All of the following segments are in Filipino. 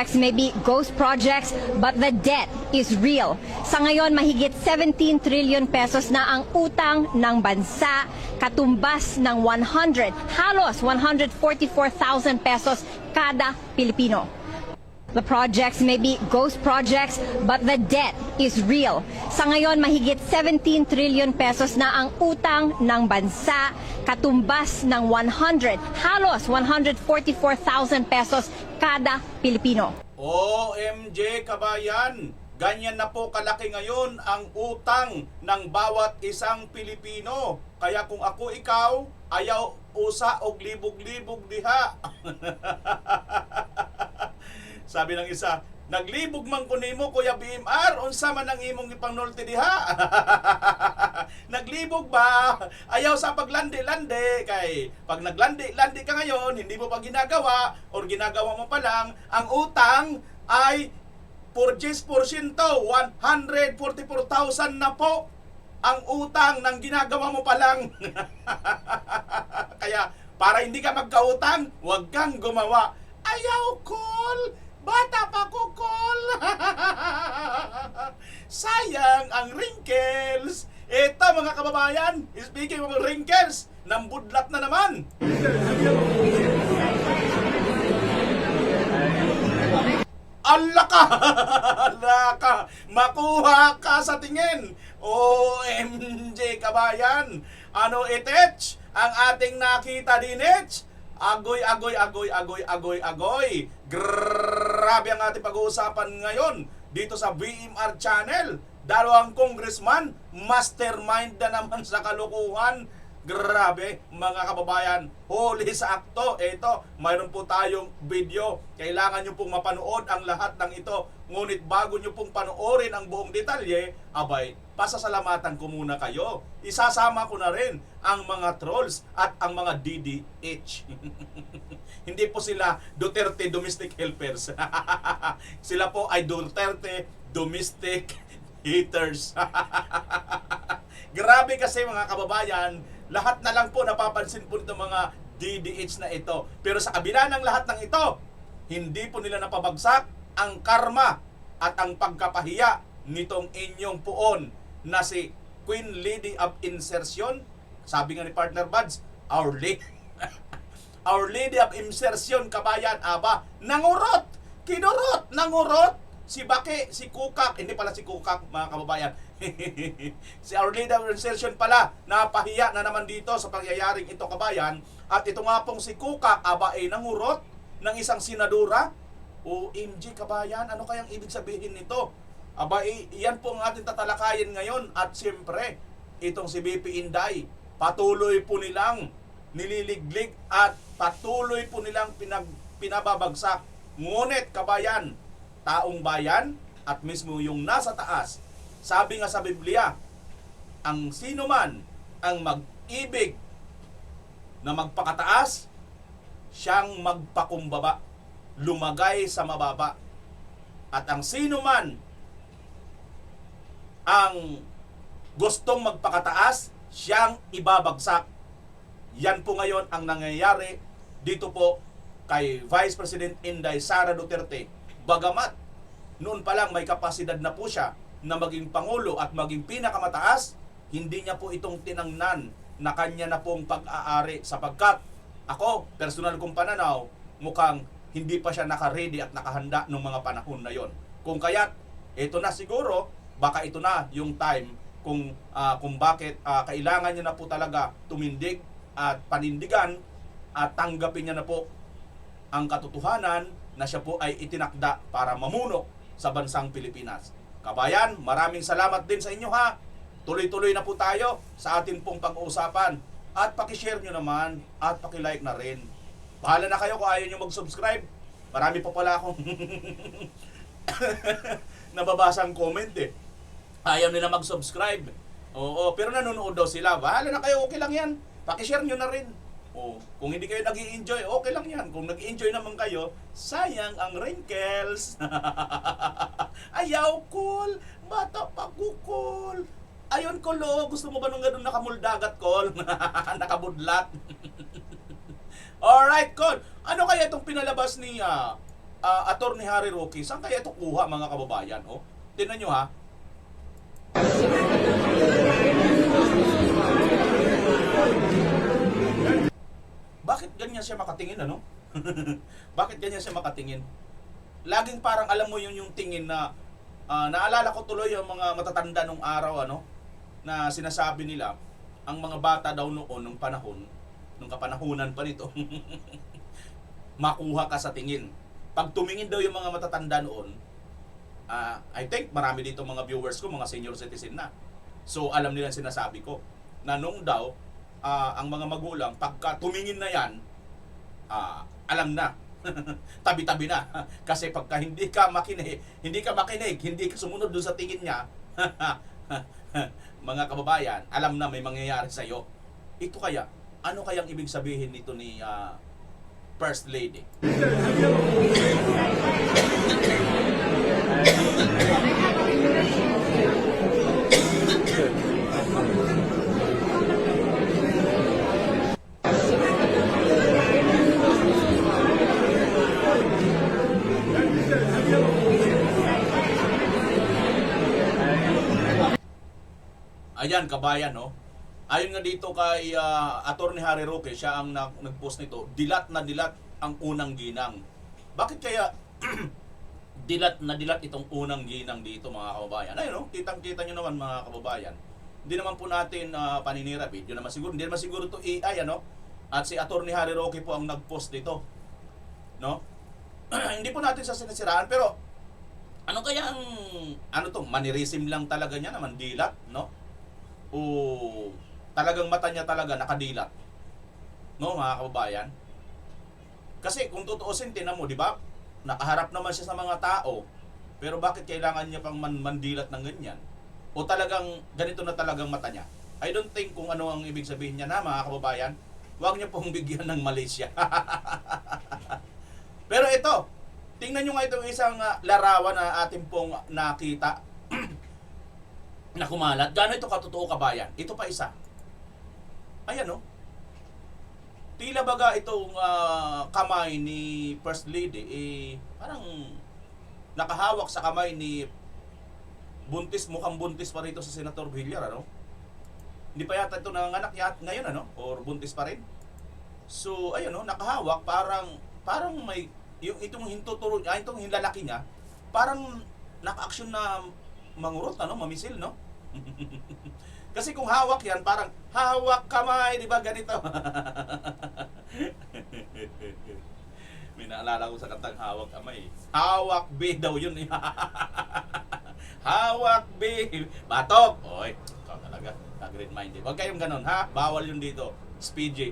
projects may be ghost projects, but the debt is real. Sa ngayon, mahigit 17 trillion pesos na ang utang ng bansa, katumbas ng halos 144,000 pesos kada Pilipino. The projects may be ghost projects, but the debt is real. Sa ngayon, mahigit 17 trillion pesos na ang utang ng bansa, katumbas ng halos 144,000 pesos kada Pilipino. OMG kabayan, ganyan na po kalaki ngayon ang utang ng bawat isang Pilipino. Kaya kung ako ikaw, ayaw usa og libog-libog diha. Sabi ng isa, naglibog man ko nimo Kuya BMR, unsa man ang imong ipanulti diha? Naglibog ba? Ayaw sa paglandi-landi kay pag naglandi-landi ka ngayon, hindi mo pa ginagawa or ginagawa mo pa lang, ang utang ay 10%, 144,000 na po ang utang ng ginagawa mo pa lang. Kaya para hindi ka magkautang, huwag kang gumawa. Ayaw, call! Bata pa ko, call! Sayang ang wrinkles! Ito mga kababayan, speaking of wrinkles, nambudlat na naman. Alaka! Alaka! Makuha ka sa tingin! OMG kabayan! Ano itech? Ang ating nakita dinech? Agoy, agoy, agoy, agoy, agoy, agoy. Grabe ang ating pag-uusapan ngayon dito sa BMR Channel. Dalawang congressman, mastermind na naman sa kalukuhan. Grabe, mga kababayan, huli sa akto. Ito, mayroon po tayong video. Kailangan nyo pong mapanood ang lahat ng ito. Ngunit bago nyo pong panoorin ang buong detalye, abay, pasasalamatan ko muna kayo. Isasama ko na rin ang mga trolls at ang mga DDH. Hindi po sila Duterte Domestic Helpers. Sila po ay Duterte Domestic Haters. Grabe kasi mga kababayan, lahat na lang po napapansin po nito mga DDH na ito. Pero sa kabila ng lahat ng ito, hindi po nila napabagsak ang karma at ang pagkapahiya nitong inyong puon na si Queen Lady of Insertion. Sabi nga ni Partner Buds, Our Lady of Insertion, kabayan, aba, nangurot, kinurot, nangurot, si Baki, si Kukak, hindi pala si Kukak mga kababayan, si Our Lady of Insertion pala, napahiya na naman dito sa pangyayaring ito kabayan, at ito nga pong si Kukak, aba ay nangurot ng isang senadora. OMG kabayan, ano kayang ibig sabihin nito? Aba, iyan po ang ating tatalakayin ngayon. At siyempre, itong si BP Inday, patuloy po nilang nililiglig at patuloy po nilang pinababagsak. Ngunit kabayan, taong bayan at mismo yung nasa taas, sabi nga sa Biblia, ang sino man ang mag-ibig na magpakataas, siyang magpakumbaba, lumagay sa mababa. At ang sino man ang gustong magpakataas, siyang ibabagsak. Yan po ngayon ang nangyayari dito po kay Vice President Inday Sara Duterte. Bagamat noon pa lang may kapasidad na po siya na maging Pangulo at maging pinakamataas, hindi niya po itong tinangnan na kanya na pong pag-aari, sapagkat ako, personal kong pananaw, mukhang hindi pa siya naka-ready at nakahanda nung mga panahon na yon. Kung kaya't ito na siguro, baka ito na yung time kung bakit kailangan niya na po talaga tumindig at panindigan at tanggapin niya na po ang katotohanan na siya po ay itinakda para mamuno sa bansang Pilipinas. Kabayan, maraming salamat din sa inyo ha. Tuloy-tuloy na po tayo sa atin pong pag-uusapan. At pakishare nyo naman at pakilike na rin. Bahala na kayo kung ayaw nyo mag-subscribe. Marami pa pala akong nababasang comment eh. Ayaw nila mag-subscribe. Oo, pero nanonood daw sila. Bahala na kayo, okay lang yan. Pakishare nyo na rin. Oo, kung hindi kayo nag-i-enjoy, okay lang yan. Kung nag-i-enjoy naman kayo, sayang ang wrinkles. Ayaw, cool. Bata pa ko, cool. Ayon, Kolo, gusto mo ba nung ganun nakamuldagat, Kol? Nakabudlat. Alright, Kol. Ano kaya itong pinalabas ni Attorney Harry Roque, saan kaya ito kuha mga kababayan? Oh, tingnan nyo ha. Bakit ganyan siya makatingin, ano? Bakit ganyan siya makatingin? Laging parang alam mo yung tingin na naalala ko tuloy yung mga matatanda nung araw, ano, na sinasabi nila ang mga bata daw noon nung panahon, nung kapanahunan pa nito, makuha ka sa tingin. Pag tumingin daw yung mga matatanda noon, I think marami dito mga viewers ko, mga senior citizen na. So alam nila sinasabi ko na nung daw ang mga magulang pagka tumingin na yan, alam na. Tabi-tabi na. Kasi pagka hindi ka makinig, hindi ka sumunod doon sa tingin niya, mga kababayan, alam na may mangyayari sa iyo. Ito kaya, ano kayang ibig sabihin nito ni First Lady? Ayan, kabayan, no? Ayon nga dito kay Attorney Harry Roque, siya ang nag-post nito, dilat na dilat ang unang ginang. Bakit kaya dilat na dilat itong unang ginang dito, mga kababayan? Ayun, no? Kitang-kita nyo naman, mga kababayan. Hindi naman po natin paninira, video naman siguro. Hindi naman siguro ito AI, ano? At si Attorney Harry Roque po ang nag-post dito. No? Hindi po natin sa sinisiraan, pero ano kaya ang, ano to, mannerism lang talaga niya naman, dilat, no? O talagang mata niya talaga nakadilat, no, mga kababayan? Kasi kung tutuusin, tinan mo, di ba, nakaharap naman siya sa mga tao, pero bakit kailangan niya pang mandilat ng ganyan? O talagang ganito na talagang mata niya? I don't think kung ano ang ibig sabihin niya, na mga kababayan. Huwag niyo pong bigyan ng Malaysia. Pero ito, tingnan nyo nga itong isang larawan na ating pong nakita na kumalat. Gano'n ito katotoo, kabayan? Ito pa isa. Ayan, no? Tila baga itong kamay ni First Lady, parang nakahawak sa kamay ni buntis, mukhang buntis pa rito sa Senator Villar, ano? Hindi pa yata ito nanganak ngayon, ano? Or buntis pa rin. So, ayun, no? Nakahawak, parang may, itong hintuturo, itong hinlalaki niya, parang naka-action na mangurot, ano, mamisil, no? Kasi kung hawak yan, parang hawak kamay, di ba ganito? May naalala ko sa kantang Hawak Kamay. Hawak B daw yun. Hawak B. Batok. Oy, ikaw talaga, grade minded. Huwag kayong ganun, ha? Bawal yun dito. Speedy.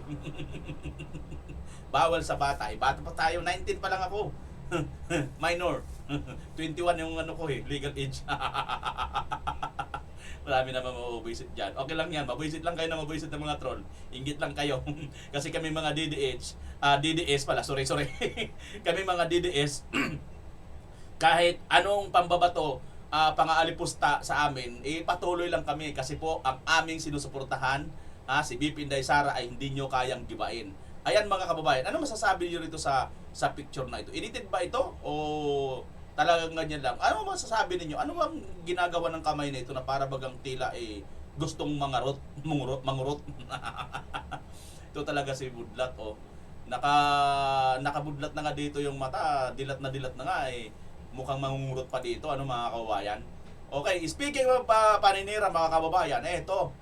Bawal sa bata. Bata pa tayo, 19 pa lang ako. Minor. 21 yung ano ko legal age. Marami naman mabubuisit dyan. Okay lang yan, mabuisit lang kayo na mabuisit ng mga troll. Inggit lang kayo. Kasi kami mga DDS pala, sorry. Kami mga DDS, kahit anong pambabato, pang-aalipusta sa amin, patuloy lang kami. Kasi po, ang aming sinusuportahan, si BP Inday Sara ay hindi nyo kayang gibain. Ayan mga kababayan, ano masasabi nyo rito sa picture na ito? Edited ba ito? O talagang ganyan lang? Ano masasabi ninyo? Ano bang ginagawa ng kamay na ito na para bagang tila gustong mangurot? Ito talaga si Budlat, oh. Nakabudlat na nga dito yung mata, dilat na nga mukhang mangungurot pa dito, ano mga kababayan? Okay, speaking of paninira mga kababayan, ito,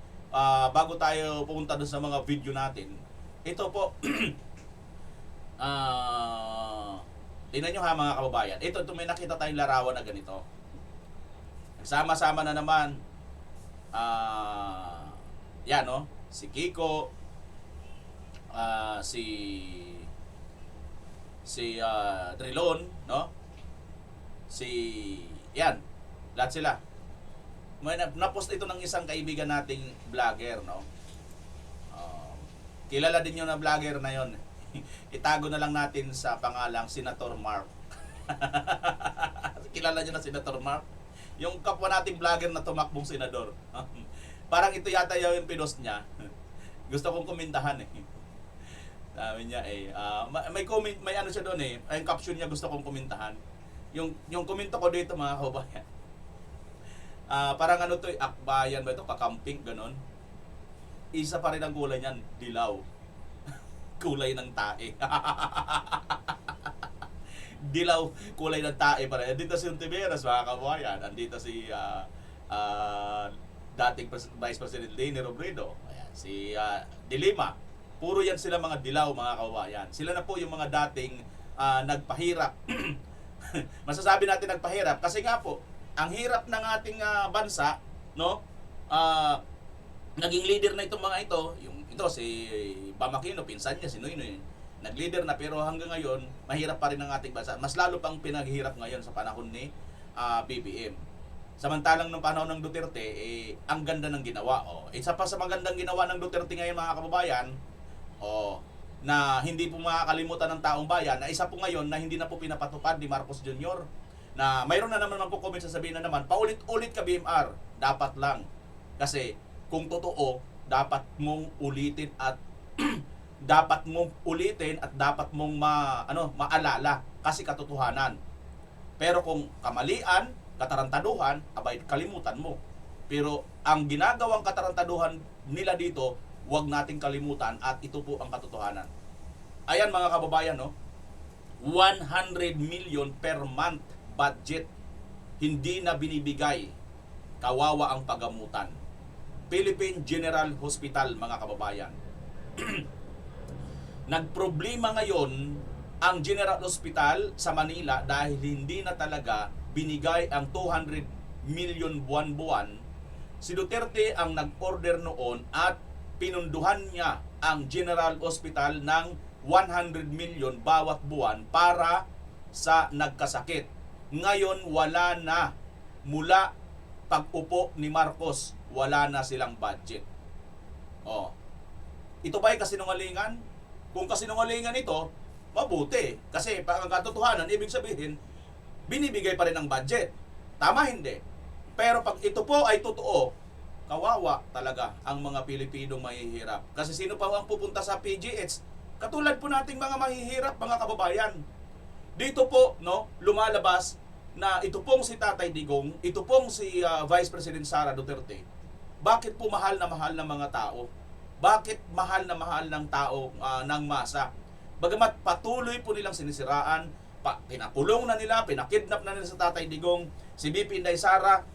bago tayo pumunta doon sa mga video natin, ito po, tingnan nyo ha mga kababayan. Ito may nakita tayong larawan na ganito. Sama-sama na naman. Yan, no? Si Kiko, si Trilon, no? Yan. Lahat sila. May na-post ito ng isang kaibigan nating vlogger, no? Kilala din yun na vlogger na yon. Itago na lang natin sa pangalang Senator Mark. Kilala nyo na Senator Mark? Yung kapwa nating vlogger na tumakbong senador. Parang ito yata yung pinost niya. Gusto kong komentahan Sabi niya eh, may comment, may ano siya doon eh, ay caption niya gusto kong komentahan. Yung komento ko dito mga kababayan. Parang ano to, akbayan ba ito, kakamping, ganon. Isa pa rin ang kulay niyan, dilaw. Kulay ng tae. Dilaw, kulay ng tae pa rin. Andito si Ontiveros, mga kababayan. Andito si dating Vice President Leni Robredo. Ayan, si De Lima. Puro yan sila mga dilaw, mga kababayan. Sila na po yung mga dating nagpahirap. Masasabi natin nagpahirap kasi nga po, ang hirap ng ating bansa, no? Naging leader na itong mga ito, ito si Bam Aquino, pinsan niya si Noynoy. Nag-leader na pero hanggang ngayon, mahirap pa rin ang ating bansa. Mas lalo pang pinaghihirap ngayon sa panahon ni BBM. Samantalang nung panahon ng Duterte, ang ganda ng ginawa. Isa pa sa magandang ginawa ng Duterte ngayon, mga kababayan, na hindi po makakalimutan ng taong bayan, na isa po ngayon na hindi na po pinapatupad ni Marcos Jr. Na mayroon na naman po comment sasabihin na naman, paulit-ulit ka BMR, dapat lang. Kasi kung totoo, dapat mong ulitin at dapat mong ulitin at dapat mong maalala kasi katotohanan. Pero kung kamalian, katarantaduhan, abay kalimutan mo. Pero ang ginagawang katarantaduhan nila dito, huwag nating kalimutan at ito po ang katotohanan. Ayan mga kababayan, no? 100 million per month budget hindi na binibigay. Kawawa ang pagamutan. Philippine General Hospital, mga kababayan. Nagproblema ngayon ang General Hospital sa Manila dahil hindi na talaga binigay ang 200 million buwan-buwan. Si Duterte ang nag-order noon at pinunduhan niya ang General Hospital ng 100 million bawat buwan para sa nagkasakit. Ngayon wala na. Mula pag-upo ni Marcos, wala na silang budget. Ito ba ay kasinungalingan? Kung kasinungalingan ito, mabuti. Kasi ang katotohanan, ibig sabihin, binibigay pa rin ang budget. Tama hindi? Pero pag ito po ay totoo, kawawa talaga ang mga Pilipinong mahihirap. Kasi sino pa ang pupunta sa PGH? Katulad po nating mga mahihirap, mga kababayan. Dito po, no, lumalabas na ito pong si Tatay Digong, ito pong si Vice President Sara Duterte. Bakit po mahal na mahal ng mga tao? Bakit mahal na mahal ng tao ng masa? Bagamat patuloy po nilang sinisiraan, pinakulong na nila, pinakidnap na nila sa Tatay Digong, si BP Inday Sara,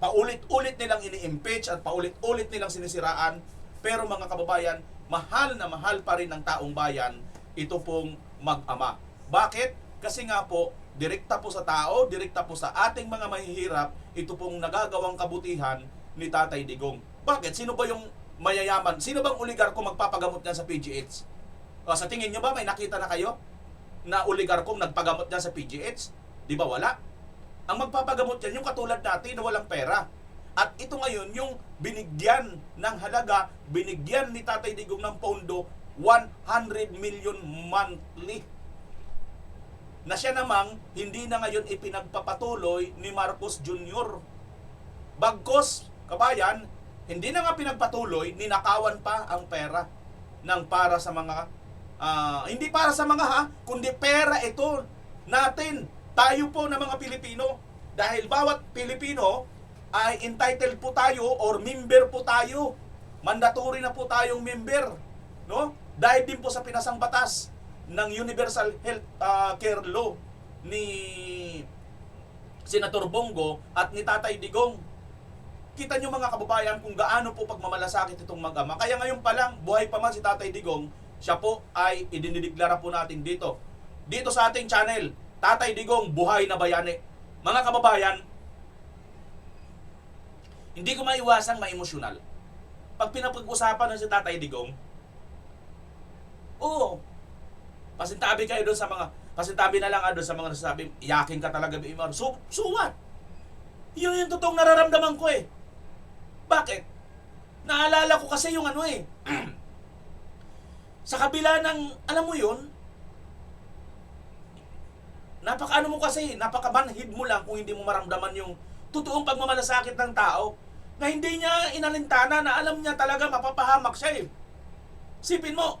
paulit-ulit nilang ini-impeach at paulit-ulit nilang sinisiraan. Pero mga kababayan, mahal na mahal pa rin ng taong bayan ito pong mag-ama. Bakit? Kasi nga po, direkta po sa tao, direkta po sa ating mga mahihirap, ito pong nagagawang kabutihan ni Tatay Digong. Bakit? Sino ba yung mayayaman? Sino bang oligarko magpapagamot niyan sa PGH? Sa tingin nyo ba may nakita na kayo na oligarkong nagpagamot niyan sa PGH? Di ba wala? Ang magpapagamot yan, yung katulad natin na walang pera. At ito ngayon, yung binigyan ng halaga, binigyan ni Tatay Digong ng pondo, 100 million monthly. Na siya namang hindi na ngayon ipinagpapatuloy ni Marcos Jr. Bagkos, kabayan, hindi na nga pinagpatuloy, ninakawan pa ang pera ng para sa mga, hindi para sa mga kundi pera ito natin. Tayo po na mga Pilipino, dahil bawat Pilipino ay entitled po tayo or member po tayo. Mandatory na po tayong member, no? Dahil din po sa pinasang batas ng Universal Health Care Law ni Senator Bongo at ni Tatay Digong. Kita nyo mga kababayan kung gaano po pagmamalasakit itong mag-ama. Kaya ngayon pa lang, buhay pa man si Tatay Digong, siya po ay idinideklara po natin dito. Dito sa ating channel, Tatay Digong, buhay na bayani. Mga kababayan, hindi ko maiwasang ma-emosyonal. Pag pinapag-usapan na si Tatay Digong, pasintabi kayo doon sa mga, pasintabi na lang doon sa mga nasasabi, iyakin ka talaga, BMR. So what? Yun yung totoong nararamdaman ko eh. Bakit? Naalala ko kasi yung sa kabila ng, alam mo yun, napakaano mo kasi, napakabanhid mo lang kung hindi mo maramdaman yung totoong pagmamalasakit ng tao na hindi niya inalintana na alam niya talaga mapapahamak siya eh. Sipin mo,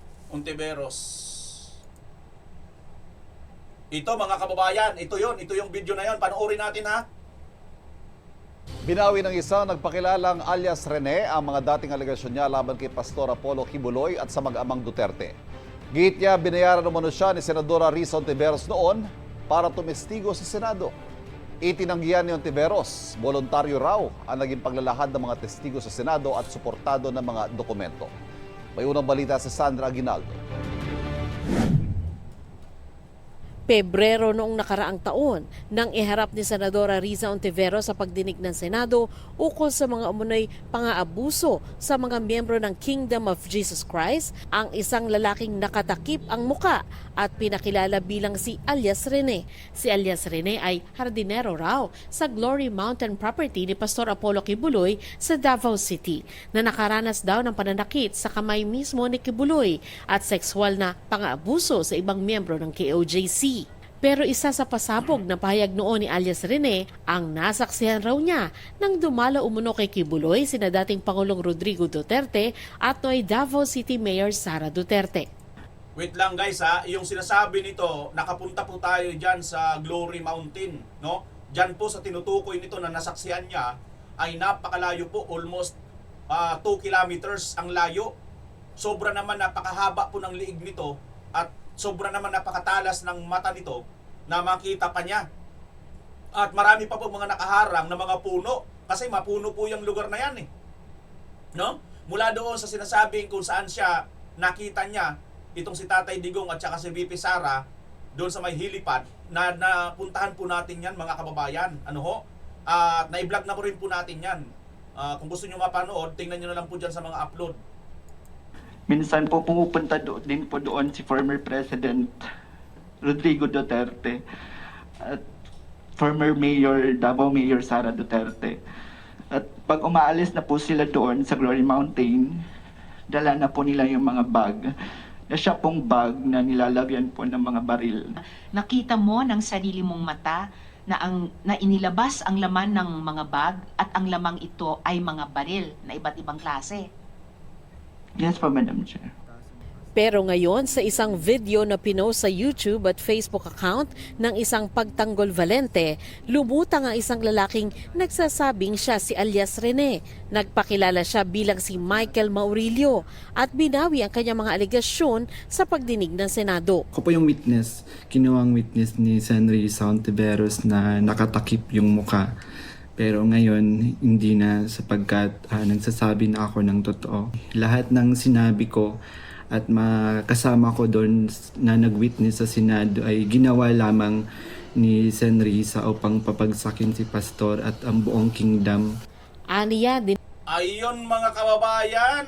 Ontiveros. Ito mga kababayan, ito yung video na yon. Panoorin natin ha. Binawi ng isang nagpakilalang alias Rene ang mga dating alegasyon niya laban kay Pastor Apollo Kibuloy at sa mag-amang Duterte. Gihit niya, binayaran umano siya ni Senadora Risa Ontiveros noon para tumestigo sa Senado. Itinanggihan ni Ontiveros, voluntaryo raw ang naging paglalahad ng mga testigo sa Senado at suportado ng mga dokumento. May unang balita sa Sandra Aguinaldo. Pebrero noong nakaraang taon nang iharap ni Senadora Risa Ontiveros sa pagdinig ng Senado ukol sa mga umunoy pang-aabuso sa mga miyembro ng Kingdom of Jesus Christ, ang isang lalaking nakatakip ang muka at pinakilala bilang si alias Rene. Si alias Rene ay hardinero raw sa Glory Mountain property ni Pastor Apollo Kibuloy sa Davao City na nakaranas daw ng pananakit sa kamay mismo ni Kibuloy at sexual na pang-aabuso sa ibang miyembro ng KOJC. Pero isa sa pasabog na pahayag noon ni alias Rene ang nasaksihan raw niya nang dumalo umuno kay Kibuloy sina dating Pangulong Rodrigo Duterte at noy Davao City Mayor Sara Duterte. Wait lang guys ha, yung sinasabi nito, nakapunta po tayo dyan sa Glory Mountain, no? Dyan po sa tinutukoy nito na nasaksihan niya ay napakalayo po, almost 2 kilometers ang layo. Sobra naman napakahaba po ng liig nito at sobra naman napakatalas ng mata nito na makita pa niya. At marami pa po mga nakaharang na mga puno kasi mapuno po yung lugar na yan eh. No? Mula doon sa sinasabing kung saan siya nakita niya itong si Tatay Digong at saka si VP Sara doon sa may helipad na napuntahan po natin yan mga kababayan. Ano ho? At na-vlog na po rin po natin yan. Kung gusto nyo mapanood, tingnan nyo na lang po dyan sa mga upload. Minsan po pumupunta din po doon si former President Rodrigo Duterte at former Mayor, Davao Mayor Sara Duterte. At pag umaalis na po sila doon sa Glory Mountain, dala na po nila yung mga bag. Na siya pong bag na nilalagyan po ng mga baril. Nakita mo ng sarili mong mata na inilabas ang laman ng mga bag at ang lamang ito ay mga baril na iba't ibang klase. Yes po, Madam Chair. Pero ngayon sa isang video na pinost sa YouTube at Facebook account ng isang pagtanggol Valente, lumutang ang isang lalaking nagsasabing siya si alias Rene. Nagpakilala siya bilang si Michael Maurilio at binawi ang kanyang mga alegasyon sa pagdinig ng Senado. Ako po yung witness, kinuwang witness ni Sen. Risa Ontiveros na nakatakip yung muka. Pero ngayon, hindi na sapagkat nagsasabi na ako ng totoo. Lahat ng sinabi ko at makasama ko doon na nag-witness sa Senado ay ginawa lamang ni Sen. Risa upang papagsakin si Pastor at ang buong kingdom. Aniya din Ayun mga kababayan,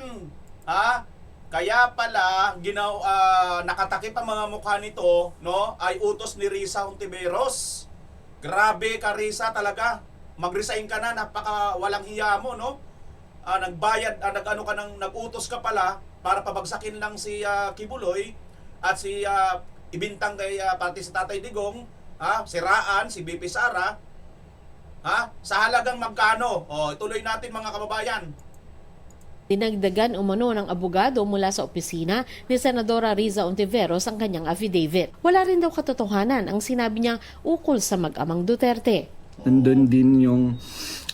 ha? Kaya pala nakatakip ang mga mukha nito, no? Ay utos ni Risa Ontiveros. Grabe ka Risa talaga. Mag-resign ka na, napaka walang hiya mo, no? Nagbayad, nag-utos ka pala para pabagsakin lang si Kibuloy at si ibintang kay pati si Tatay Digong, siraan si BP Sara, sa halagang magkano? Ituloy natin mga kababayan. dinagdagan umano ng abogado mula sa opisina ni Senadora Risa Ontiveros ang kanyang affidavit. Wala rin daw katotohanan ang sinabi niya ukol sa mag-amang Duterte. Nandun din yung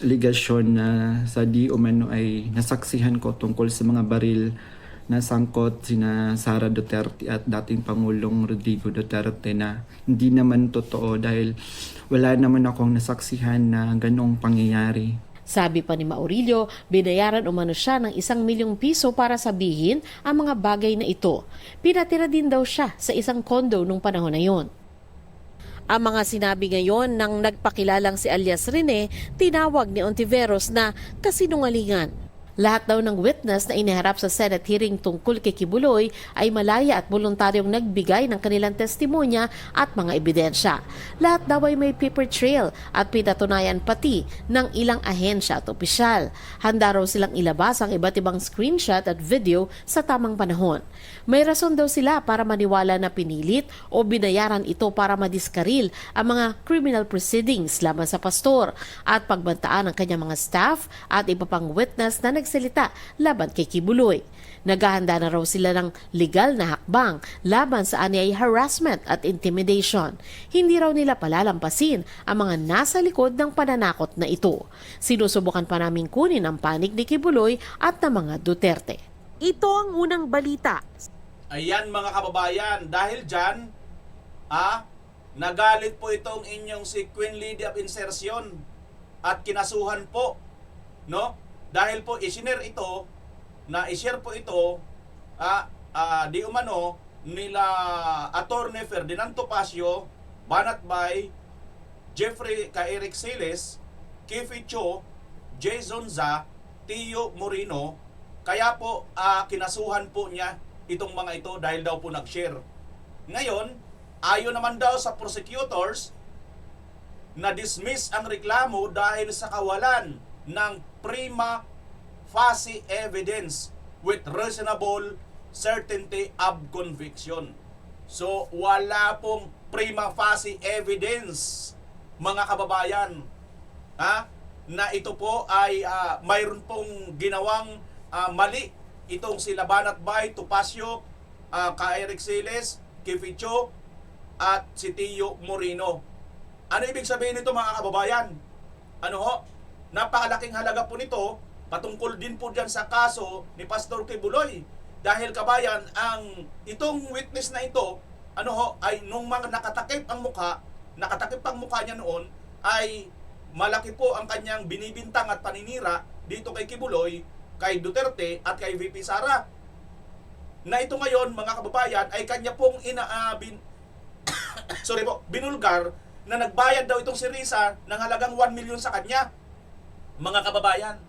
ligasyon na sa di umano ay nasaksihan ko tungkol sa mga baril na sangkot sina Sara Duterte at dating Pangulong Rodrigo Duterte na hindi naman totoo dahil wala naman akong nasaksihan na ganong pangyayari. Sabi pa ni Maurilio, binayaran umano siya ng 1 milyong piso para sabihin ang mga bagay na ito. Pinatira din daw siya sa isang kondo nung panahon na yon. Ang mga sinabi ngayon ng nagpakilalang si alias Rene, tinawag ni Ontiveros na kasinungalingan. Lahat daw ng witness na iniharap sa Senate hearing tungkol kay Kibuloy ay malaya at voluntaryong nagbigay ng kanilang testimonya at mga ebidensya. Lahat daw ay may paper trail at pinatunayan pati ng ilang ahensya at opisyal. Handa raw silang ilabas ang iba't ibang screenshot at video sa tamang panahon. May rason daw sila para maniwala na pinilit o binayaran ito para madiskaril ang mga criminal proceedings laban sa pastor at pagbantaan ang kanyang mga staff at iba pang witness na nagsalita laban kay Kibuloy. Naghahanda na raw sila ng legal na hakbang laban sa anyay harassment at intimidation. Hindi raw nila palalampasin ang mga nasa likod ng pananakot na ito. Sinusubukan pa namin kunin ang panig ni Kibuloy at ng mga Duterte. Ito ang unang balita. Ayan mga kababayan, dahil dyan, nagalit po itong inyong si Queen Lady of Insertion at kinasuhan po, no? Dahil po i-share po ito, di umano nila Attorney Ferdinand Topacio, banat by Jeffrey Eric Siles, Kifi Cho, Jason Za, Tio Moreno. Kaya po kinasuhan po niya itong mga ito dahil daw po nag-share. Ngayon, ayon naman daw sa prosecutors, na-dismiss ang reklamo dahil sa kawalan ng prima facie evidence with reasonable certainty of conviction. So, wala pong prima facie evidence, mga kababayan, na ito po ay mayroon pong ginawang mali itong si Labanat Bay, Topacio, Eric Siles, Kificho, at si Tio Moreno. Ano ibig sabihin nito mga kababayan? Ano ho? Napakalaking halaga po nito patungkol din po dyan sa kaso ni Pastor Kibuloy. Dahil kabayan, itong witness na ito, ay nung mga nakatakip ang mukha niya noon, ay malaki po ang kanyang binibintang at paninira dito kay Kibuloy, kay Duterte at kay VP Sara. Na ito ngayon mga kababayan ay kanya pong binulgar na nagbayad daw itong si Risa ng halagang 1 million sa kanya. Mga kababayan,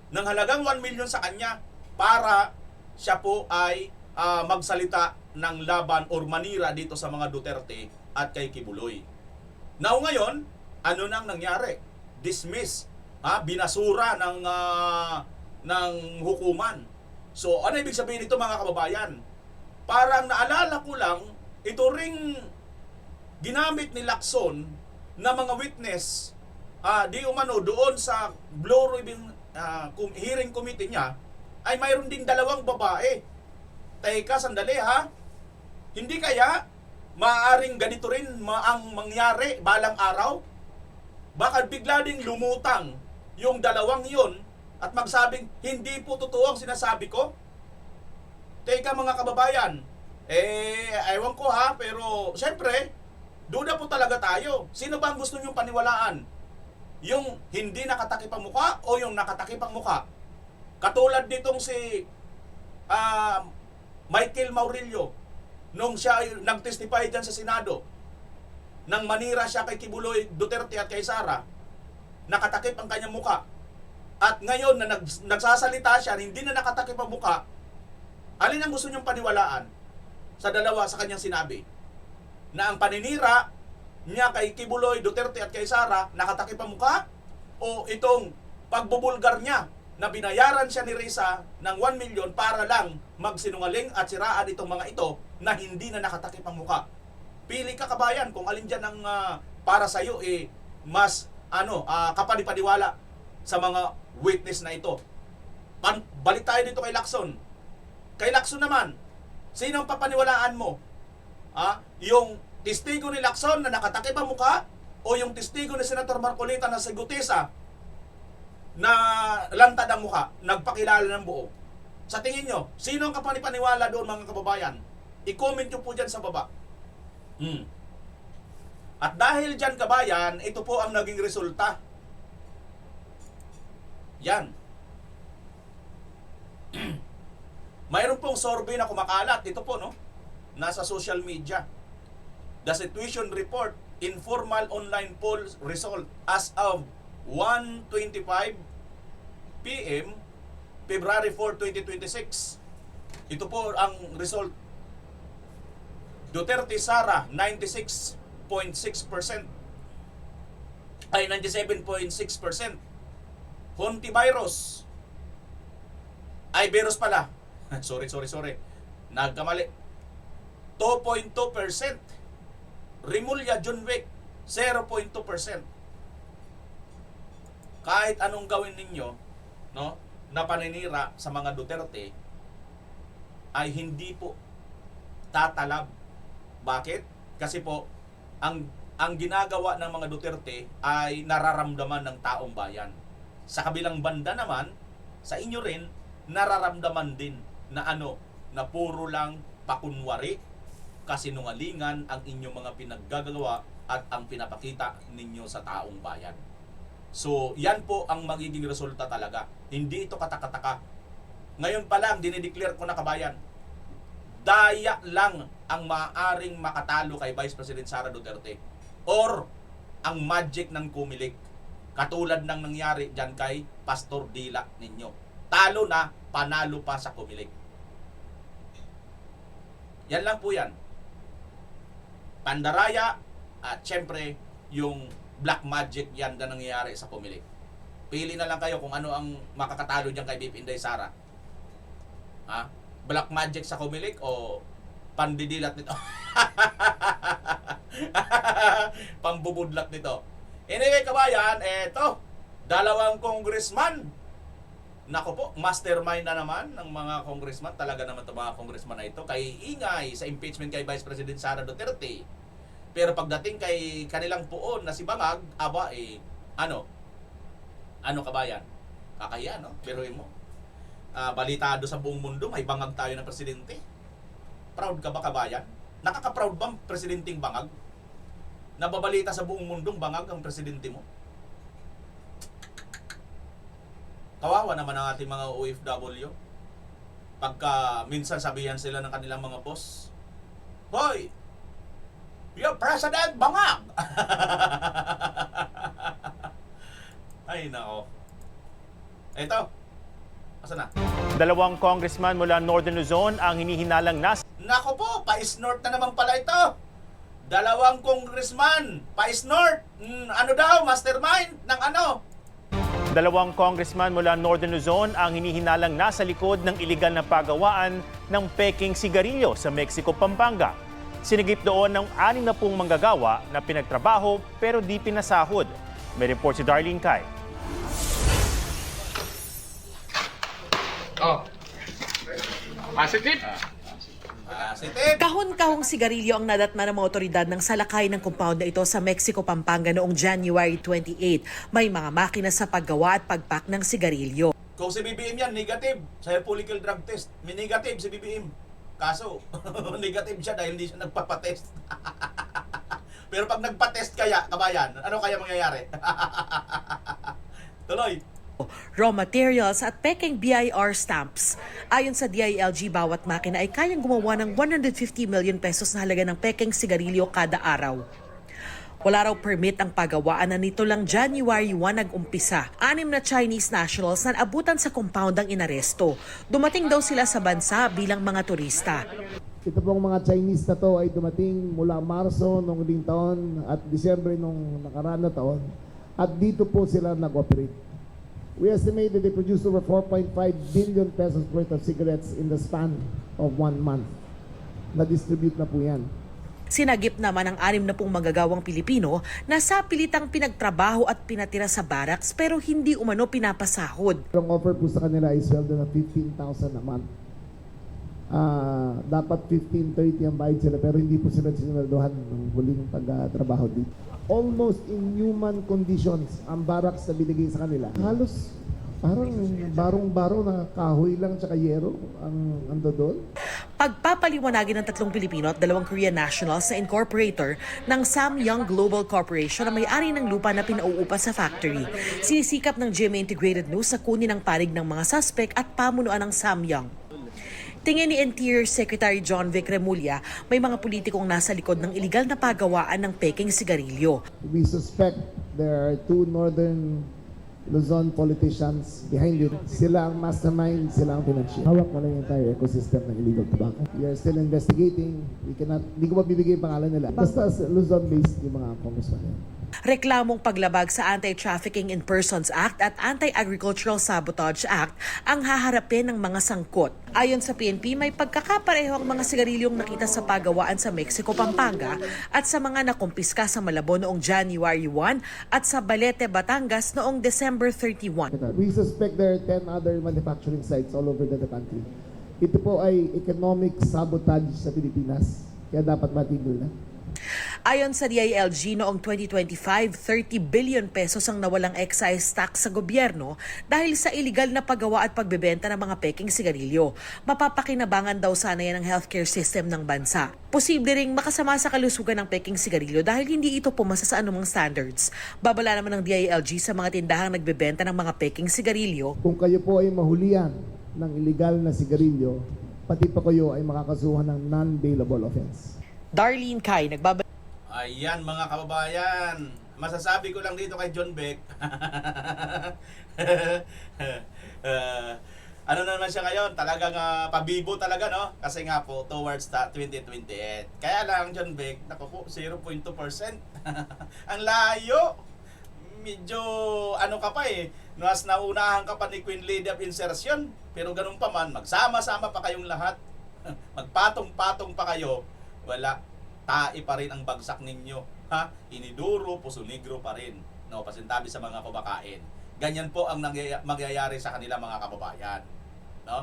ng halagang 1 million sa kanya para siya po ay magsalita ng laban or manira dito sa mga Duterte at kay Kibuloy. Now ngayon, ano nang nangyari? Dismiss, binasura ng hukuman. So ano ibig sabihin nito mga kababayan? Parang naalala ko lang, ito ring ginamit ni Lacson na mga witness di umano doon sa Blue Ribbon hearing committee niya, ay mayroon din 2 babae. Teka, sandali hindi kaya maaaring ganito rin ang mangyari balang araw? Baka bigla ding lumutang yung 2 yun at magsabing hindi po totoo ang sinasabi ko? Teka mga kababayan, ewan ko pero syempre, duda po talaga tayo. Sino ba ang gusto nyong paniwalaan? Yung hindi nakatakip ang mukha o yung nakatakip ang mukha? Katulad nitong si Michael Maurilio, nung siya nag-testify dyan sa Senado, nang manira siya kay Kibuloy, Duterte at kay Sara, nakatakip ang kanyang mukha. At ngayon na nagsasalita siya, hindi na nakatakip ang mukha, alin ang gusto niyong paniwalaan sa dalawa sa kanyang sinabi? Na ang paninira niya kay Kibuloy, Duterte at kay Sara nakatakip ang mukha? O itong pagbubulgar niya na binayaran siya ni Risa ng 1 million para lang magsinungaling at siraan itong mga ito na hindi na nakatakip ang mukha? Pili ka kabayan kung alin dyan ang para sa'yo mas kapanipaniwala sa mga witness na ito. Balik tayo dito kay Lacson. Kay Lacson naman, sino ang papaniwalaan mo? Yung testigo ni Lacson na nakatakip ang mukha o yung testigo ni Senator Marcolita na si Gutesa na lantad ang mukha, nagpakilala ng buo? Sa tingin nyo, sino ang kapanipaniwala doon mga kababayan? I-comment nyo po dyan sa baba. At dahil dyan kabayan, ito po ang naging resulta. Yan. Mayroon pong survey na kumakalat. Ito po, nasa social media. The Situation Report, Informal Online Poll Result as of 1:25 p.m. February 4, 2026. Ito po ang result. Duterte Sara, 96.6%. Ay, 97.6%. Hontivirus. Ay, virus pala. Sorry. Nagkamali. 2.2%. Rimulya Junwick, 0.2%. Kahit anong gawin ninyo, no, na paninira sa mga Duterte ay hindi po tatalab. Bakit? Kasi po ang ginagawa ng mga Duterte ay nararamdaman ng taong bayan. Sa kabilang banda naman, sa inyo rin nararamdaman din na na puro lang pakunwari, kasinungalingan ang inyong mga pinaggagawa at ang pinapakita ninyo sa taong bayan. So, yan po ang magiging resulta talaga. Hindi ito katakataka. Ngayon pa lang, dinideclare ko na kabayan, daya lang ang maaaring makatalo kay Vice President Sara Duterte or ang magic ng Kumilik. Katulad ng nangyari dyan kay Pastor Dila ninyo. Talo na, panalo pa sa Kumilik. Yan lang po yan. Pandaraya at syempre yung black magic yan na nangyayari sa Kumilik. Pili na lang kayo kung ano ang makakatalo dyan kay BP Inday Sara. Ha? Black magic sa Kumilik o pandidilat nito? Pambubudlat nito. Anyway, kabayan, eto, 2 congressman. Nako po, mastermind na naman ng mga congressman. Talaga naman itong mga congressman na ito. Kay ingay sa impeachment kay Vice President Sara Duterte. Pero pagdating kay kanilang puon na si Bangag, aba ano kabayan? Kakahiya, no? Biruin mo. Balitado sa buong mundo, may bangag tayo na presidente. Proud ka ba, kabayan? Nakaka-proud ba ang presidenteng Bangag? Nababalita sa buong mundong Bangag ang presidente mo? Kawawa naman ang ating mga OFW. Pagka minsan sabihan sila ng kanilang mga boss, "Hoy, you're President Bangag!" Ay, nako. Eto. Asa na? 2 congressman mula Northern Luzon ang hinihinalang Nako po, pa-North na naman pala ito. 2 congressman, pa-North. Ano daw, mastermind ng ano? 2 congressman mula Northern Luzon ang hinihinalang nasa likod ng iligal na pagawaan ng peking sigarilyo sa Mexico, Pampanga. Sinigip doon ng 60 manggagawa na pinagtrabaho pero di pinasahod. May report si Darlene Kai. Positive. Kahon-kahong sigarilyo ang nadatna ng mga otoridad ng salakay ng compound na ito sa Mexico, Pampanga noong January 28. May mga makina sa paggawa at pagpak ng sigarilyo. Kung si BBM yan, negative. Sa follicle drug test, may negative si BBM. Kaso, negative siya dahil hindi siya nagpapatest. Pero pag nagpatest kaya, kabayan, ano kaya mangyayari? Tuloy. Raw materials at peking BIR stamps. Ayon sa DILG, bawat makina ay kayang gumawa ng 150 million pesos na halaga ng peking sigarilyo kada araw. Wala raw permit ang pagawaan na nito lang January 1 nag-umpisa. 6 na Chinese nationals na abutan sa compound ang inaresto. Dumating daw sila sa bansa bilang mga turista. Ito pong mga Chinese na to ay dumating mula Marso noong huling taon at Disyembre noong nakaraan na taon. At dito po sila nag-operate. We estimate that they produced over 4.5 billion pesos worth of cigarettes in the span of 1 month. Na-distribute na po yan. Sinagip naman ang 60 magagawang Pilipino na sa pilitang pinagtrabaho at pinatira sa barracks pero hindi umano pinapasahod. Ang offer po sa kanila ay sweldo na 15,000 a month. Dapat 15-30 ang bayad sila pero hindi po sila sinaldohan ng huling pagtrabaho dito. Almost inhuman conditions ang barracks na binigay sa kanila. Halos parang barong-baro na kahoy lang tsaka yero ang ando doon. Pagpapaliwanagin ng 3 Pilipino at 2 Korean nationals na incorporator ng Samyang Global Corporation na may-ari ng lupa na pinauupa sa factory. Sinisikap ng GMA Integrated News sa kunin ang panig ng mga suspect at pamunuan ng Samyang. Tingin ni Interior Secretary John Vic Remulla, may mga politikong nasa likod ng iligal na pagawaan ng peking sigarilyo. We suspect there are 2 northern Luzon politicians behind it. Sila ang mastermind, sila ang financier. Hawak na lang yung entire ecosystem ng illegal tobacco. We are still investigating. Hindi ko mabibigay yung pangalan nila. Basta Luzon-based yung mga congressman. Reklamong paglabag sa Anti-Trafficking in Persons Act at Anti-Agricultural Sabotage Act ang haharapin ng mga sangkot. Ayon sa PNP, may pagkakapareho ang mga sigarilyong nakita sa pagawaan sa Mexico, Pampanga at sa mga nakumpiska sa Malabon noong January 1 at sa Balete, Batangas noong December December 31. We suspect there are 10 other manufacturing sites all over the country. Ito po ay economic sabotage sa Pilipinas. Kaya dapat matigil na. Ayon sa DILG, noong 2025, 30 billion pesos ang nawalang excise tax sa gobyerno dahil sa iligal na paggawa at pagbebenta ng mga peking sigarilyo. Mapapakinabangan daw sana yan ang healthcare system ng bansa. Posible ring makasama sa kalusugan ng peking sigarilyo dahil hindi ito pumasa sa anumang standards. Babala naman ng DILG sa mga tindahang nagbebenta ng mga peking sigarilyo. Kung kayo po ay mahulihan ng illegal na sigarilyo, pati pa kayo ay makakasuhan ng non-bailable offense. Darlene Kai, nagbabalik. Ayan mga kababayan, masasabi ko lang dito kay John Beck. Ano naman siya ngayon, talagang pabibo talaga, no? Kasi nga po, towards 2028. Kaya lang, John Beck, naku po, 0.2%. Ang layo. Medyo, ano ka pa eh, mas naunahan ka pa ni Queen Lady of Insertion. Pero ganun pa man, magsama-sama pa kayong lahat. Magpatong-patong pa kayo. Wala. Tae pa rin ang bagsak ninyo. Ha? Iniduro, puso negro pa rin. No, pasintabi sa mga kumakain. Ganyan po ang magyayari sa kanila mga kababayan. No?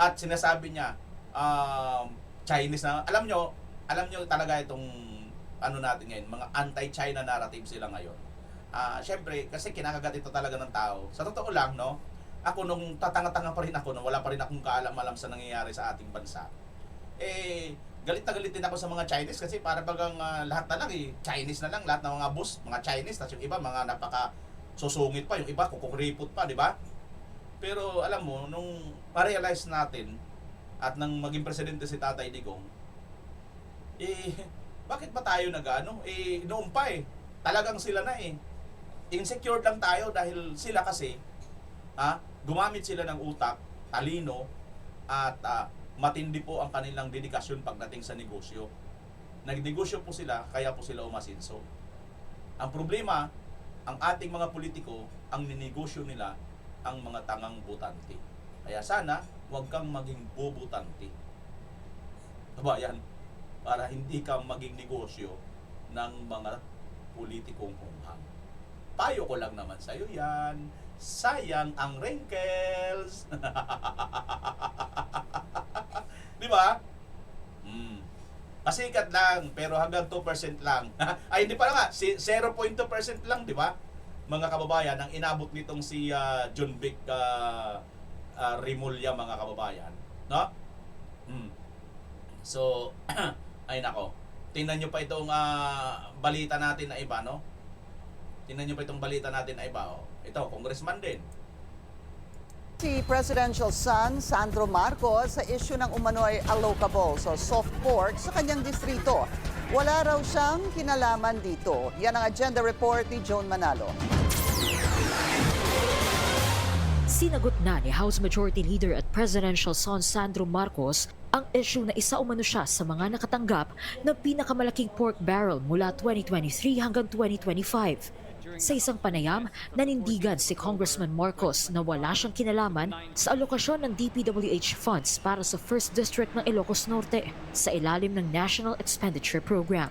At sinasabi niya, Chinese na, alam nyo talaga itong ano natin ngayon, mga anti-China narrative sila ngayon. Syempre, kasi kinakagat ito talaga ng tao. Sa totoo lang, no? Ako nung tatanga-tanga pa rin ako, nung wala pa rin akong kaalam-alam sa nangyayari sa ating bansa. Galit na galit din ako sa mga Chinese kasi para bagang lahat na lang Chinese na lang, lahat ng mga bus, mga Chinese, tapos yung iba mga napaka susungit pa, yung iba kukuripot pa, di ba? Pero alam mo, nung ma-realize natin at nang maging presidente si Tatay Digong, bakit ba tayo nag-ano? Noon pa talagang sila na insecure lang tayo dahil sila kasi, gumamit sila ng utak, talino, at matindi po ang kanilang dedikasyon pagdating sa negosyo. Nagnegosyo po sila, kaya po sila umasinso. Ang problema, ang ating mga politiko, ang ninegosyo nila, ang mga tangang butante. Kaya sana, huwag kang maging bobutante. Kabayan, para hindi ka maging negosyo ng mga politikong hunghang. Payo ko lang naman sa'yo yan. Sayang ang wrinkles. Di ba? Pasikat lang, pero hanggang 2% lang. Ay, hindi pa nga, 0.2% lang, di ba? Mga kababayan, ang inabot nitong si John Vic Rimulya, mga kababayan. No? So, ay nako. Tingnan nyo pa itong balita natin na iba, no? Tingnan nyo pa itong balita natin na iba, oh. Ito, congressman din. Si Presidential son Sandro Marcos sa issue ng umano'y allocable so soft pork sa kanyang distrito. Wala raw siyang kinalaman dito. Yan ang agenda report ni Joan Manalo. Sinagot na ni House Majority Leader at Presidential son Sandro Marcos ang issue na isa umano siya sa mga nakatanggap ng pinakamalaking pork barrel mula 2023 hanggang 2025. Sa isang panayam, nanindigan si Congressman Marcos na wala siyang kinalaman sa alokasyon ng DPWH funds para sa 1st District ng Ilocos Norte sa ilalim ng National Expenditure Program.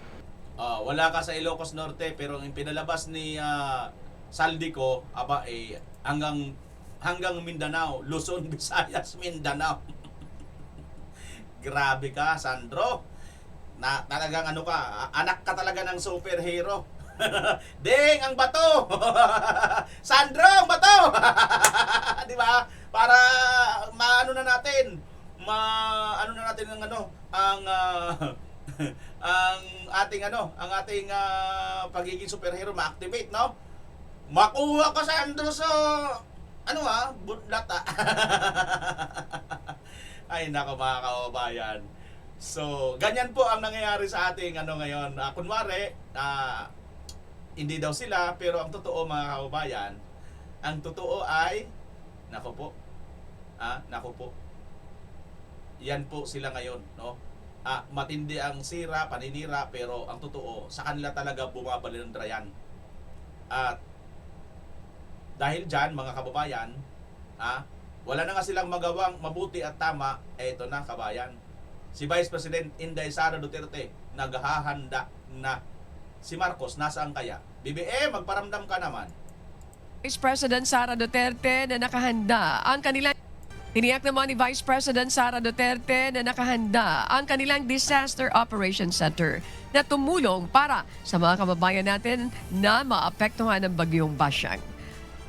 Wala ka sa Ilocos Norte pero ang pinalabas ni Saldico hanggang Mindanao, Luzon, Visayas, Mindanao. Grabe ka, Sandro. Na talagang ano ka, anak ka talaga ng superhero. Ding, ang bato! Sandro, ang bato! Di ba? Para maano na natin, ang ating pagiging superhero ma-activate, no? Makuha ka, Sandro, sa budlat. Ay nako mga kababayan. So, ganyan po ang nangyayari sa ating ngayon. Kunwari, hindi daw sila, pero ang totoo mga kababayan, ang totoo ay, nako po, yan po sila ngayon, no? Matindi ang sira, paninira, pero ang totoo, sa kanila talaga bumabalindra yan. At dahil dyan, mga kababayan, wala na nga silang magawang mabuti at tama, eto na kabayan. Si Vice President Inday Sara Duterte naghahanda na. Si Marcos, nasaan kaya? BBM, magparamdam ka naman. Vice President Sara Duterte na nakahanda ang kanilang Tiniyak naman ni Vice President Sara Duterte na nakahanda ang kanilang Disaster Operations Center na tumulong para sa mga kababayan natin na maapektuhan ng bagyong Basyang.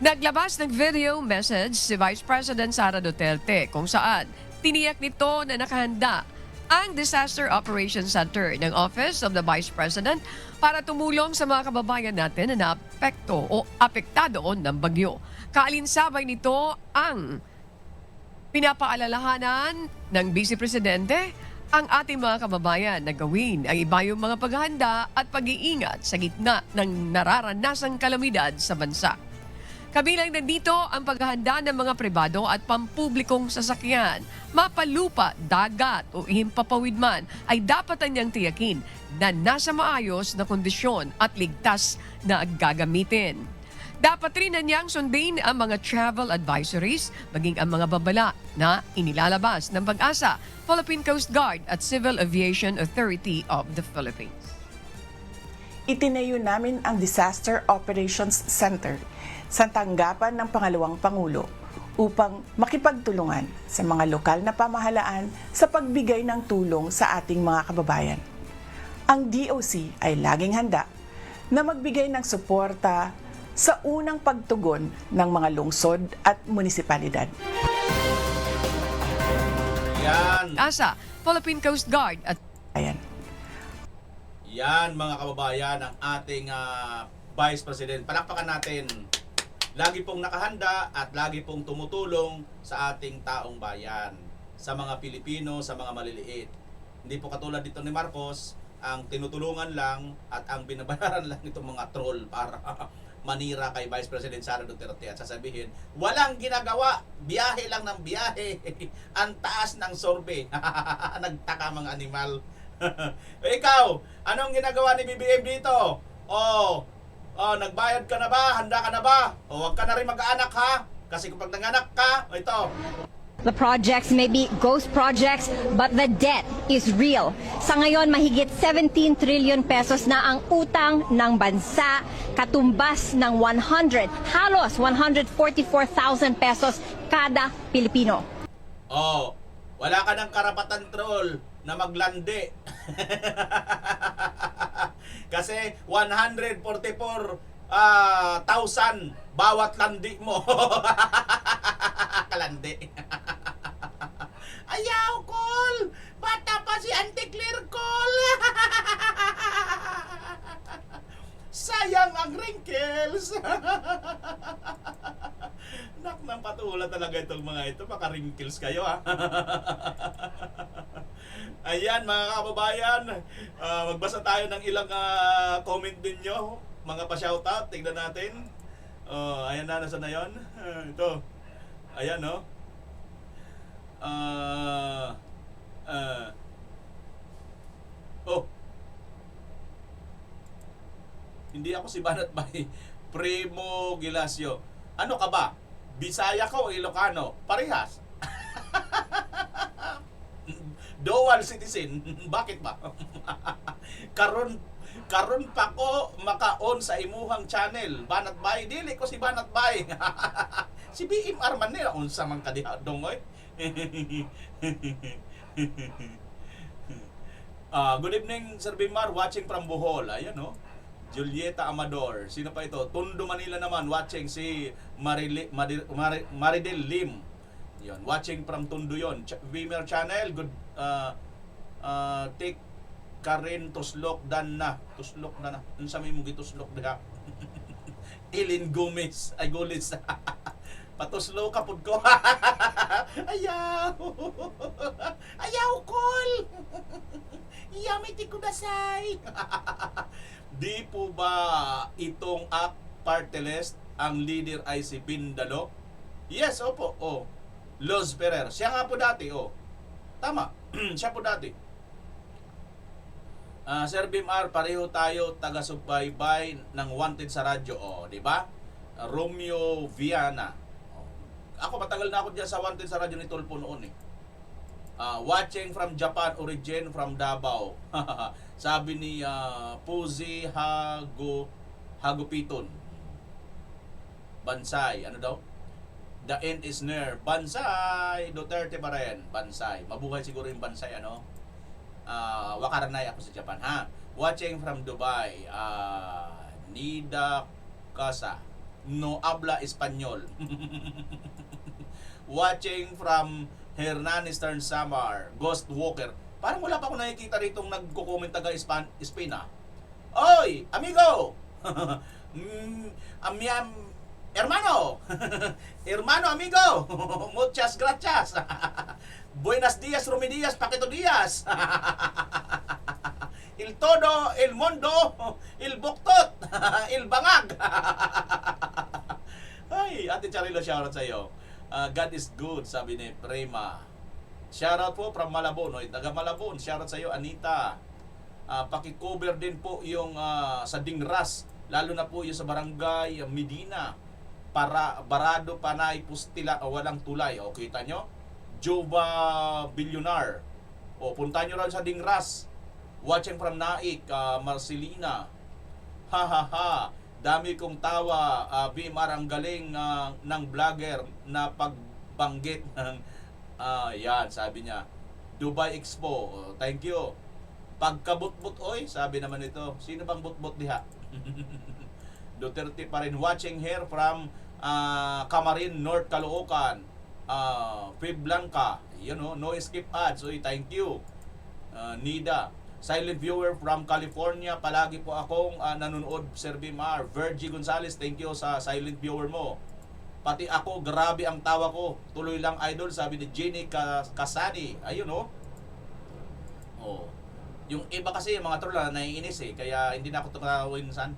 Naglabas ng video message si Vice President Sara Duterte kung saan tiniyak nito na nakahanda ang Disaster Operations Center ng Office of the Vice President para tumulong sa mga kababayan natin na naapekto o apektado ng bagyo. Kaalinsabay nito ang pinapaalalahanan ng Vice Presidente ang ating mga kababayan na gawin ang iba yung mga paghahanda at pag-iingat sa gitna ng nararanasang kalamidad sa bansa. Kabilang na dito ang paghahanda ng mga pribado at pampublikong sasakyan, mapalupa, dagat o ihimpapawid man ay dapat niyang tiyakin na nasa maayos na kondisyon at ligtas na gagamitin. Dapat rin na niyang sundin ang mga travel advisories, maging ang mga babala na inilalabas ng Pag-asa, Philippine Coast Guard at Civil Aviation Authority of the Philippines. Itinayo namin ang Disaster Operations Center sa tanggapan ng Pangalawang Pangulo upang makipagtulungan sa mga lokal na pamahalaan sa pagbigay ng tulong sa ating mga kababayan. Ang DOC ay laging handa na magbigay ng suporta sa unang pagtugon ng mga lungsod at munisipalidad. Yan. Asa, Philippine Coast Guard at Ayan. Yan mga kababayan ang ating Vice President. Palakpakan natin. Lagi pong nakahanda at lagi pong tumutulong sa ating taong bayan. Sa mga Pilipino, sa mga maliliit. Hindi po katulad dito ni Marcos, ang tinutulungan lang at ang binabayaran lang itong mga troll para manira kay Vice President Sara Duterte at sasabihin, walang ginagawa, biyahe lang ng biyahe, ang taas ng sorbe. Nagtaka mga animal. Ikaw, anong ginagawa ni BBM dito? Nagbayad ka na ba? Handa ka na ba? Huwag ka na rin mag-aanak ha? Kasi kung pag nanganak ka, ito, The projects may be ghost projects, but the debt is real. Sa ngayon, mahigit 17 trillion pesos na ang utang ng bansa, katumbas ng halos 144,000 pesos kada Pilipino. Wala ka ng karapatan, troll, na maglandi. Kasi 144,000 bawat landi mo. Kalandi. Ayaw, Col! Bata pa si Auntie Claire, Col! Sayang ang wrinkles! Nak ng patula talaga itong mga ito. Baka wrinkles kayo, ha? Ayan, mga kababayan. Magbasa tayo ng ilang comment din nyo. Mga pa-shoutout. Tignan natin. Ayan na, nasa na yun? Ito. Ayan, no? Hindi ako si Banat Bay. Primo Gilasio. Ano ka ba? Bisaya ka o Ilocano? Parehas. Dual citizen. Bakit ba? Karon pa ko maka-on sa imuhang channel. Banat Bay. Dili ko si Banat Bay. Si BM Arman nila. Unsa man kadiha dongoy. Good evening, Sir Bimar. Watching from Bohol. Ayan, no? Julieta Amador. Sino pa ito? Tondo, Manila naman. Watching si Maridel Lim. Yun. Watching from Tondo yun. Bimar channel. Good. Take Karen Tuslok dan na. Tuslok na na. Unsa may mugi tuslok diha. Eileen Gomez. Ay, Golis. Patuslo kapod ko. Ayaw. Ayaw, Col. Yamiti kudasay. Di po ba itong party list ang leader ay si Pindalo? Yes, opo. Los Ferrer. Siya nga po dati, Tama. Siya po dati. Sir Bimar, pareho tayo taga-subaybay ng Wanted sa radyo. Di ba? Romeo Viana. Ako matagal na ako diyan sa Wanted sa radyo ni Tulpo noon . Watching from Japan, origin from Davao. Sabi ni Puzi Hagupiton. Bansay. Ano daw? The end is near. Bansay! Duterte pa rin. Bansay. Mabuhay siguro yung Bansay, ano? Wakaranay ako sa Japan, ha? Watching from Dubai. Nida Casa. No habla Espanyol. Watching from Hernanistan Samar. Ghost Walker. Parang wala pa ako nakikita ritong nagko-comment taga Spain, ha? Oy! Amigo! Hermano! Hermano, amigo! Muchas gracias! Buenos días, Romidías, Paquito Díaz! Il todo, el mundo, il buktot, il bangag! Ay, Ate Charilo, shoutout sa iyo. God is good, sabi ni Prema. Shoutout po from Malabon. Oy, taga Malabon, shoutout sa iyo, Anita. Paki-cover din po yung sa Dingras, lalo na po yung sa Barangay Medina. Para Barado Panay Pustila walang tulay. O kita nyo? Jova Billionaire. O punta nyo rin sa Dingras. Watching from Naik, Marcelina. Ha ha ha. Dami kong tawa. BMR ang galing ng vlogger na pagbanggit ng yan, sabi niya. Dubai Expo. Thank you. Pagkabutbut oy, sabi naman ito. Sino bang butbut diha? Duterte pa rin. Watching here from Camarin, North Caloocan. Fib Blanca. You know, no skip ads. Oy, thank you. Nida. Silent viewer from California. Palagi po akong nanonood, Sir Bimar. Virgie Gonzales, thank you sa silent viewer mo. Pati ako, grabe ang tawa ko. Tuloy lang idol, sabi ni Jenny Casani. Ayun, oh. Oh. Yung iba kasi, mga troll na naiinis eh. Kaya hindi na ako tumawin saan.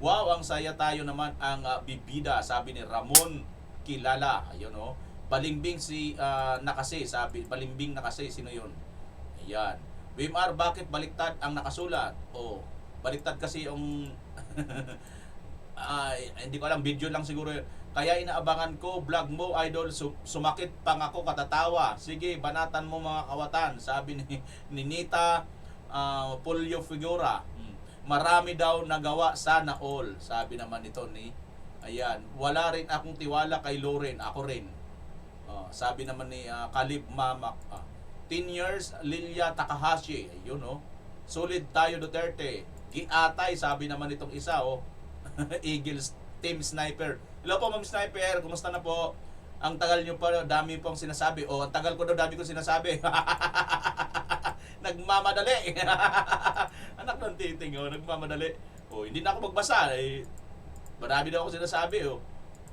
Wow, ang saya tayo naman ang bibida, sabi ni Ramon Kilala. Ayun, oh. Balimbing si na kasi, sabi. Balimbing na kasi, sino yun? Ayan. BMR, bakit baliktad ang nakasulat? Oh, baliktad kasi yung hindi ko alam, video lang siguro yun. Kaya inaabangan ko vlog mo, idol. Sumakit pang ako katatawa. Sige, banatan mo mga kawatan, sabi ni Nita Polio Figura. Marami daw nagawa, sana all, sabi naman nito ni ayan. Wala rin akong tiwala kay Loren, ako rin. Sabi naman ni Kalib Mamak. 10 years, Lilia Takahashi. Ayun, oh. Solid tayo, Duterte. Giatay, sabi naman itong isa, oh. Eagles Team Sniper. Hello po, Ma'am Sniper. Kumusta na po? Ang tagal nyo pa, dami pong sinasabi. Oh, ang tagal ko daw, dami kong sinasabi. Nagmamadali. Anak ng titing, oh. Nagmamadali. Oh, hindi na ako magbasa. Eh. Marami daw ako sinasabi, oh.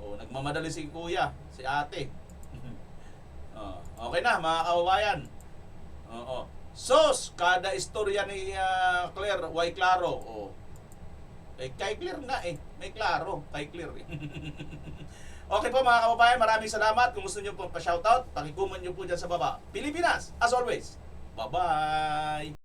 Oh, nagmamadali si kuya, si ate. Okay na, mga kababayan. Oo. Sos, kada istorya ni Claire, why klaro? Oh. Eh, kay Claire nga eh. May klaro, kay Claire. Okay po mga kababayan, maraming salamat. Kung gusto nyo po pa-shoutout, pakikuman nyo po dyan sa baba. Pilipinas, as always. Bye-bye!